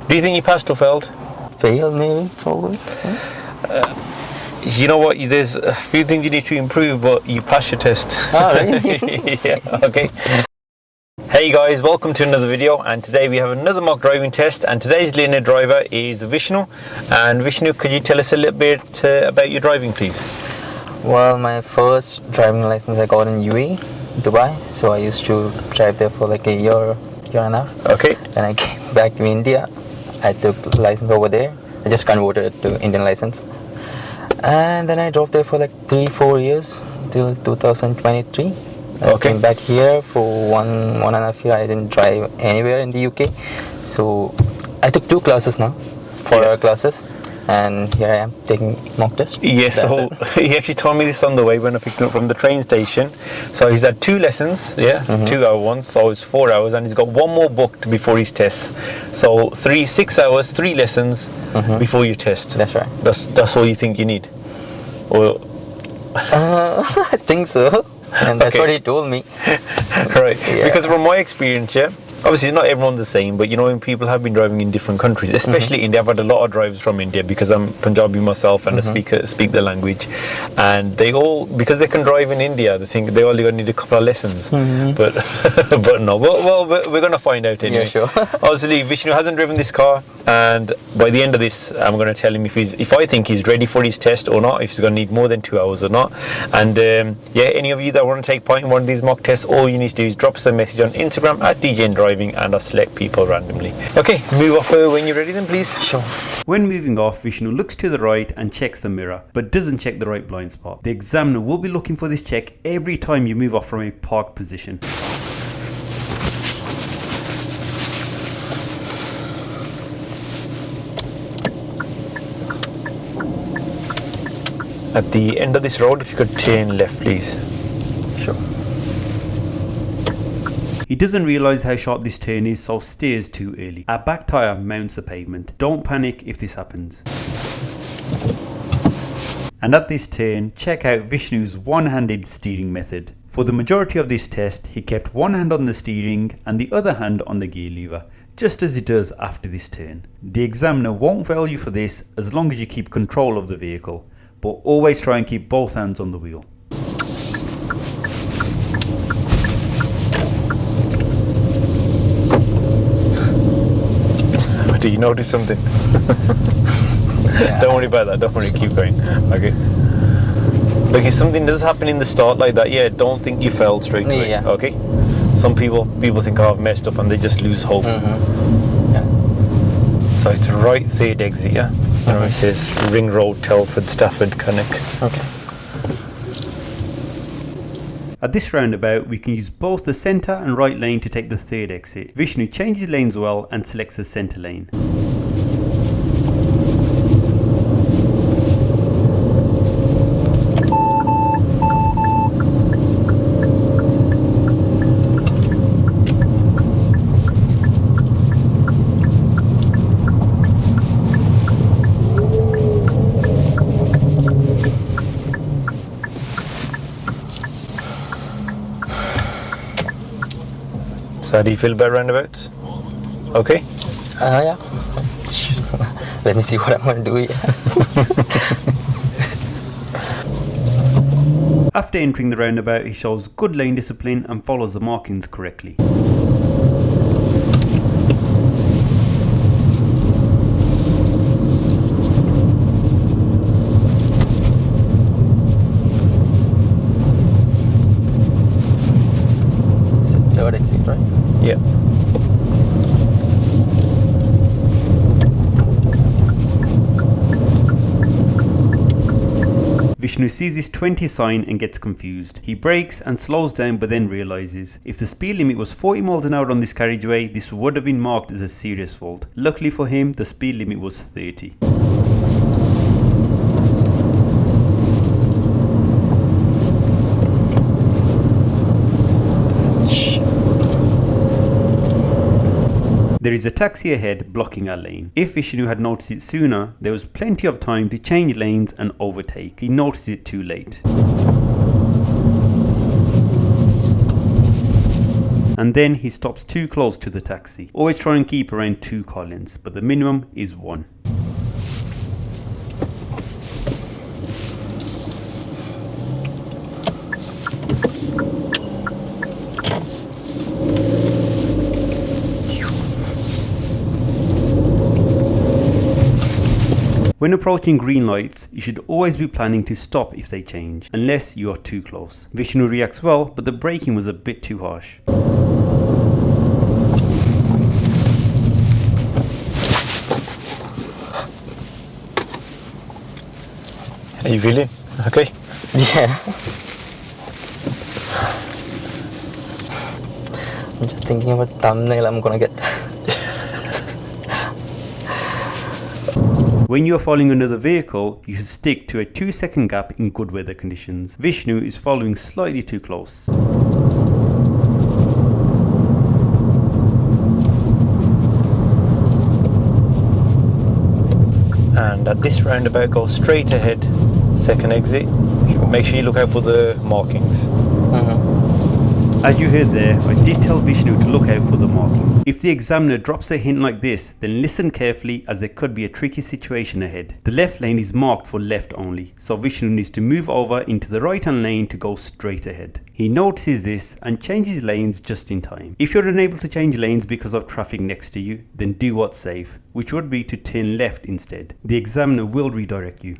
Do you think you passed or failed? Fail maybe, probably. You know what? There's a few things you need to improve, but you passed your test. Oh, really? Yeah. Okay. Hey guys, welcome to another video, and today we have another mock driving test, and today's learner driver is Vishnu. And Vishnu, could you tell us a little bit about your driving, please? Well, my first driving license I got in UAE, Dubai. So I used to drive there for like a year and a half. Okay. Then I came back to India. I took the license over there. I just converted it to Indian license. And then I drove there for like 3-4 years till 2023. I came back here for one and a half year. I didn't drive anywhere in the UK. So I took 2 classes now, 4-hour classes. And here I am taking mock test. Yes, so he actually told me this on the way when I picked him up from the train station. So he's had 2 lessons, 2-hour ones, so it's 4 hours, and he's got one more booked before his test. So 6 hours, 3 lessons before your test. That's right. That's all you think you need? Or I think so. And that's what he told me. Right. Yeah. Because from my experience, obviously not everyone's the same, but you know, when people have been driving in different countries, especially India, I've had a lot of drivers from India because I'm Punjabi myself and I speak the language, and they all, because they can drive in India, they think they only need a couple of lessons, but but no. Well, we're gonna find out anyway. Yeah, sure. Obviously, Vishnu hasn't driven this car, and by the end of this, I'm gonna tell him if I think he's ready for his test or not, if he's gonna need more than 2 hours or not. And any of you that want to take part in one of these mock tests, all you need to do is drop us a message on Instagram at DJ Driving, and I'll select people randomly. Okay, move off when you're ready then, please. Sure. When moving off, Vishnu looks to the right and checks the mirror, but doesn't check the right blind spot. The examiner will be looking for this check every time you move off from a parked position. At the end of this road, if you could turn left, please. Sure. He doesn't realise how sharp this turn is, so steers too early. Our back tyre mounts the pavement. Don't panic if this happens. And at this turn, check out Vishnu's one-handed steering method. For the majority of this test, he kept one hand on the steering and the other hand on the gear lever, just as he does after this turn. The examiner won't fail you for this as long as you keep control of the vehicle, but always try and keep both hands on the wheel. Do you notice something? Don't worry about that, don't worry, keep going. Okay. Look, if something does happen in the start like that, don't think you failed straight away. Okay? Some people think, oh, I've messed up, and they just lose hope. So it's right 3rd exit, You know, it says Ring Road, Telford, Stafford, Cannock. Okay. At this roundabout, we can use both the centre and right lane to take the 3rd exit. Vishnu changes lanes well and selects the centre lane. So how do you feel about roundabouts? Okay? Yeah. Let me see what I'm going to do here. After entering the roundabout, he shows good lane discipline and follows the markings correctly. So 3rd exit, right? Yeah. Vishnu sees this 20 sign and gets confused. He brakes and slows down, but then realises if the speed limit was 40 miles an hour on this carriageway, this would have been marked as a serious fault. Luckily for him, the speed limit was 30. There is a taxi ahead blocking our lane. If Vishnu had noticed it sooner, there was plenty of time to change lanes and overtake. He noticed it too late. And then he stops too close to the taxi. Always try and keep around 2 car lengths, but the minimum is 1. When approaching green lights, you should always be planning to stop if they change, unless you are too close. Vishnu reacts well, but the braking was a bit too harsh. How you feeling? Okay. Yeah. I'm just thinking about thumbnail I'm gonna get. When you are following another vehicle, you should stick to a 2-second gap in good weather conditions. Vishnu is following slightly too close. And at this roundabout, go straight ahead, second exit. Make sure you look out for the markings. As you heard there, I did tell Vishnu to look out for the markings. If the examiner drops a hint like this, then listen carefully as there could be a tricky situation ahead. The left lane is marked for left only, so Vishnu needs to move over into the right hand lane to go straight ahead. He notices this and changes lanes just in time. If you're unable to change lanes because of traffic next to you, then do what's safe, which would be to turn left instead. The examiner will redirect you.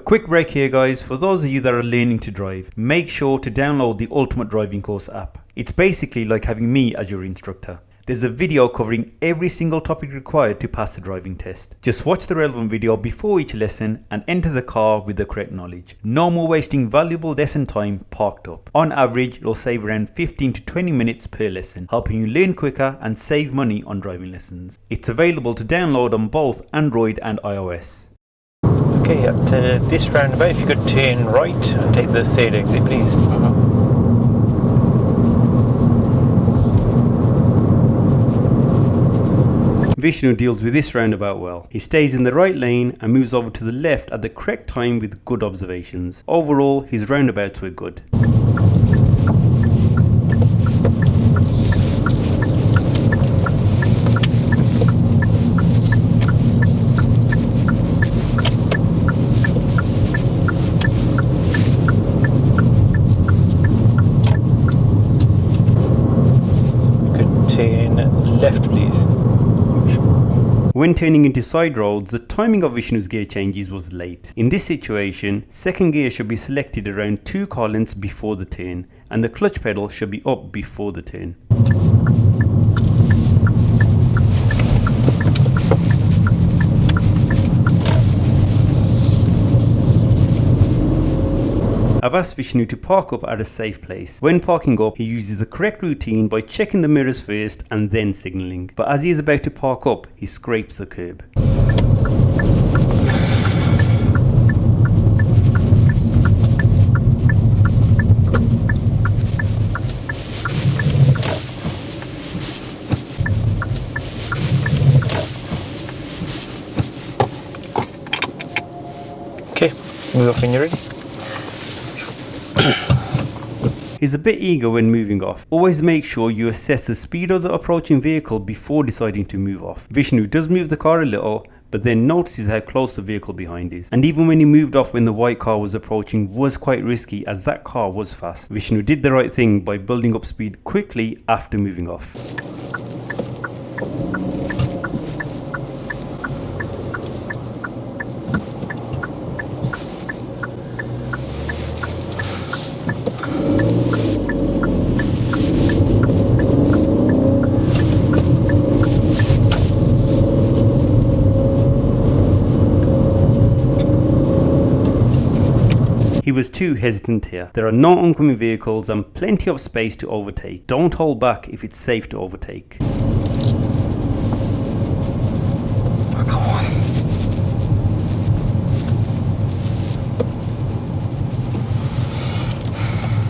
Quick break here guys, for those of you that are learning to drive, make sure to download the Ultimate Driving Course app. It's basically like having me as your instructor. There's a video covering every single topic required to pass the driving test. Just watch the relevant video before each lesson and enter the car with the correct knowledge. No more wasting valuable lesson time parked up. On average, you'll save around 15 to 20 minutes per lesson, helping you learn quicker and save money on driving lessons. It's available to download on both Android and iOS. Okay, at this roundabout, if you could turn right and take the third exit, please. Vishnu deals with this roundabout well. He stays in the right lane and moves over to the left at the correct time with good observations. Overall, his roundabouts were good. Turn left, please. When turning into side roads, the timing of Vishnu's gear changes was late. In this situation, second gear should be selected around 2 car lengths before the turn, and the clutch pedal should be up before the turn. I've asked Vishnu to park up at a safe place. When parking up, he uses the correct routine by checking the mirrors first and then signalling. But as he is about to park up, he scrapes the curb. Okay, move off when you're ready. He's a bit eager when moving off. Always make sure you assess the speed of the approaching vehicle before deciding to move off. Vishnu does move the car a little, but then notices how close the vehicle behind is. And even when he moved off when the white car was approaching was quite risky as that car was fast. Vishnu did the right thing by building up speed quickly after moving off. He was too hesitant here. There are no oncoming vehicles and plenty of space to overtake. Don't hold back if it's safe to overtake. Oh, come on.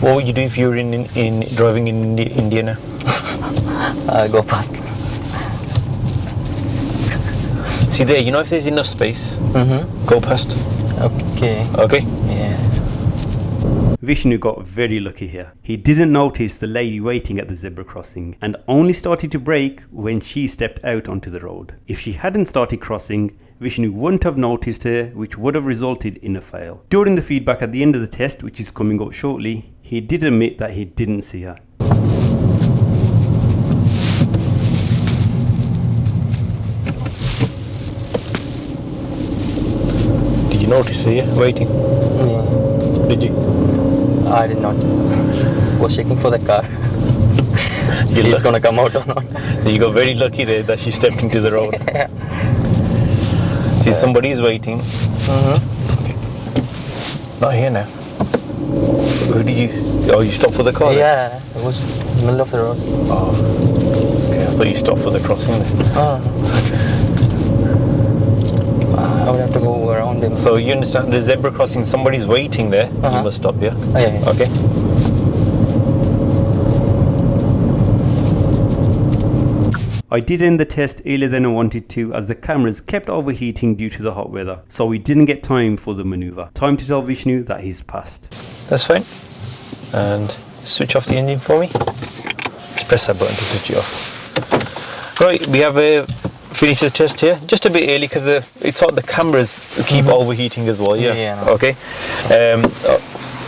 What would you do if you were in driving in India now? Go past. See there, you know, if there's enough space, go past. Okay. Okay? Yeah. Vishnu got very lucky here. He didn't notice the lady waiting at the zebra crossing and only started to brake when she stepped out onto the road. If she hadn't started crossing, Vishnu wouldn't have noticed her, which would have resulted in a fail. During the feedback at the end of the test, which is coming up shortly, he did admit that he didn't see her. Did you notice her, yeah? Waiting? Yeah. Did you? I did not. Was checking for the car. You He's gonna come out or not. So you got very lucky there that she stepped into the road. See, somebody's waiting. Okay. Not here now. Who did you? Oh, you stopped for the car? Yeah, it was middle of the road. Oh. Okay, I thought you stopped for the crossing then. Oh. I would have to go around them. So you understand the zebra crossing, somebody's waiting there. You must stop, yeah? Oh, yeah. Okay. I did end the test earlier than I wanted to as the cameras kept overheating due to the hot weather, so we didn't get time for the maneuver. Time to tell Vishnu that he's passed. That's fine. And switch off the engine for me. Just press that button to switch it off. Right, we have finished the test here. Just a bit early because it's all the cameras keep overheating as well, yeah? Yeah, no. Okay.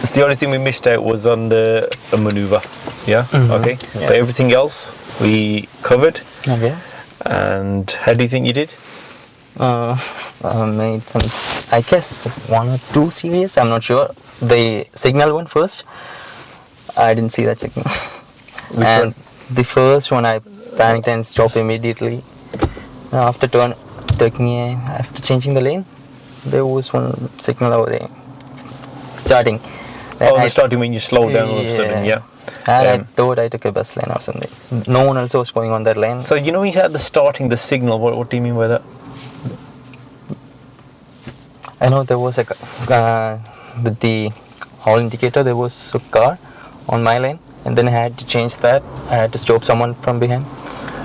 It's the only thing we missed out was on the maneuver, yeah? Okay. Yeah. But everything else we covered. Okay. And how do you think you did? Made some, I guess, 1 or 2 series. I'm not sure. The signal one first. I didn't see that signal. And the first one I panicked and stopped immediately. After after changing the lane, there was one signal over there. Starting. The starting when you slow down all of a sudden, yeah. And I thought I took a bus lane or something. No one else was going on that lane. So you know when you said the starting, the signal, what do you mean by that? I know there was with the hall indicator, there was a car on my lane, and then I had to change that. I had to stop someone from behind,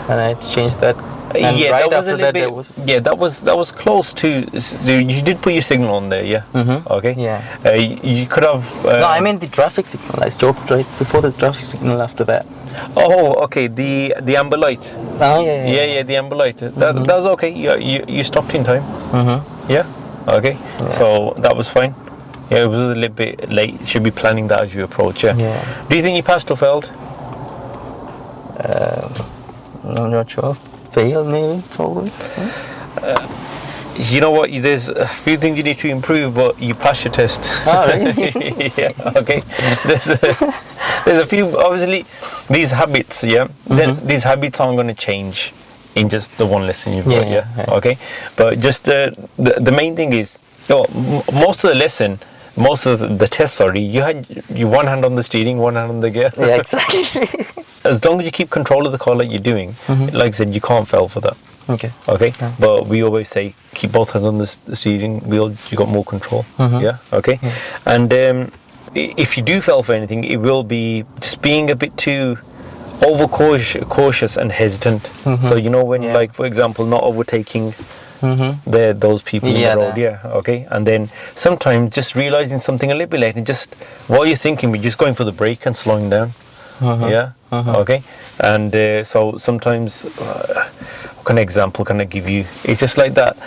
and I had to change that. And Yeah, right that was a after little that, bit. Yeah, that was close to. So you did put your signal on there, yeah. Okay. Yeah. You could have. No, I mean the traffic signal. I stopped right before the traffic signal. After that. Oh, okay. The amber light. Oh yeah. Yeah, the amber light. That was okay. You stopped in time. Yeah. Okay. Yeah. So that was fine. Yeah, it was a little bit late. You should be planning that as you approach. Yeah. Yeah. Do you think you passed or failed? I'm not sure. Fail maybe probably. You know what? There's a few things you need to improve, but you passed your test. Oh, really? Yeah. Okay. There's a few. Obviously, these habits. Yeah. Then these habits aren't going to change in just the one lesson you've got. Yeah. Yeah. Okay. But just the main thing is, most of the lesson. Most of the test, sorry, you had one hand on the steering, one hand on the gear. Yeah, exactly. As long as you keep control of the car like you're doing, like I said, you can't fail for that. Okay. Okay. Yeah. But we always say keep both hands on the steering wheel. You got more control. Yeah. Okay. Yeah. And if you do fail for anything, it will be just being a bit too over cautious and hesitant. So you know when, like for example, not overtaking. Those people in the road, okay, and then sometimes just realizing something a little bit late, and just while you're thinking, we're just going for the brake and slowing down, okay, and so sometimes, what kind of example can I give you? It's just like that.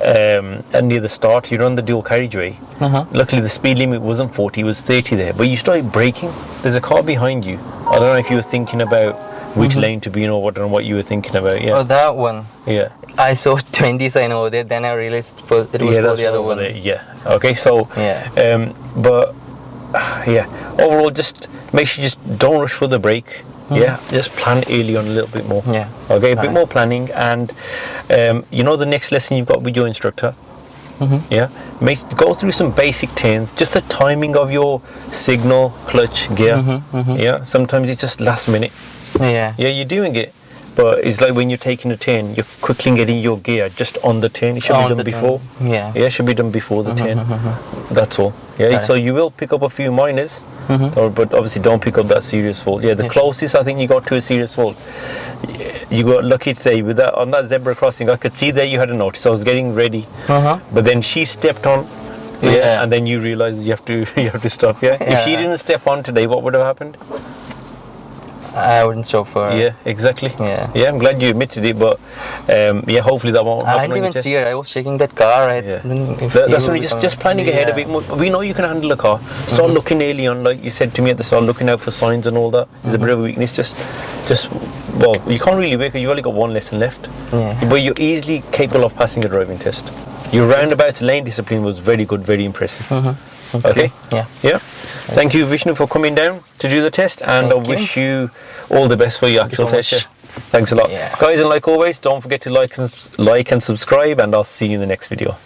And near the start, you're on the dual carriageway. Luckily, the speed limit wasn't 40; it was 30 there. But you started braking. There's a car behind you. I don't know if you were thinking about which lane to be in, or what you were thinking about. Yeah. Oh, that one. Yeah. I saw 20 sign over there, then I realized it was for the other one. Yeah. Okay. So. Yeah. But yeah. Overall, just make sure you just don't rush for the brake. Yeah. Just plan early on a little bit more. Yeah. Okay. A bit more planning, and you know the next lesson you've got with your instructor. Yeah. Go through some basic turns. Just the timing of your signal, clutch, gear. Yeah. Sometimes it's just last minute. Yeah. Yeah. You're doing it. But it's like when you're taking a turn, you're quickly getting your gear just on the turn. It should be done before. Yeah. Yeah, it should be done before the turn. That's all. Yeah, so you will pick up a few minors, but obviously don't pick up that serious fault. Yeah, the closest I think you got to a serious fault, you got lucky today with that on that zebra crossing. I could see there you had a notice. I was getting ready, but then she stepped on. Yeah, and then you realize you have to stop. Yeah? If she didn't step on today, what would have happened? I wouldn't stop for her. Yeah, exactly. Yeah. Yeah, I'm glad you admitted it, but yeah, hopefully that won't happen. I didn't even see her. I was checking that car. That's only just planning ahead a bit more. We know you can handle a car. Start looking early on, like you said to me at the start, looking out for signs and all that. There's a bit of a weakness. Just well, you can't really make it. You've only got one lesson left. Yeah. But you're easily capable of passing a driving test. Your roundabout lane discipline was very good, very impressive. Okay. Yeah. Thank you, Vishnu, for coming down to do the test, and I wish you all the best for your actual test. Much. Thanks a lot, Yeah. guys, and like always, don't forget to like and subscribe, and I'll see you in the next video.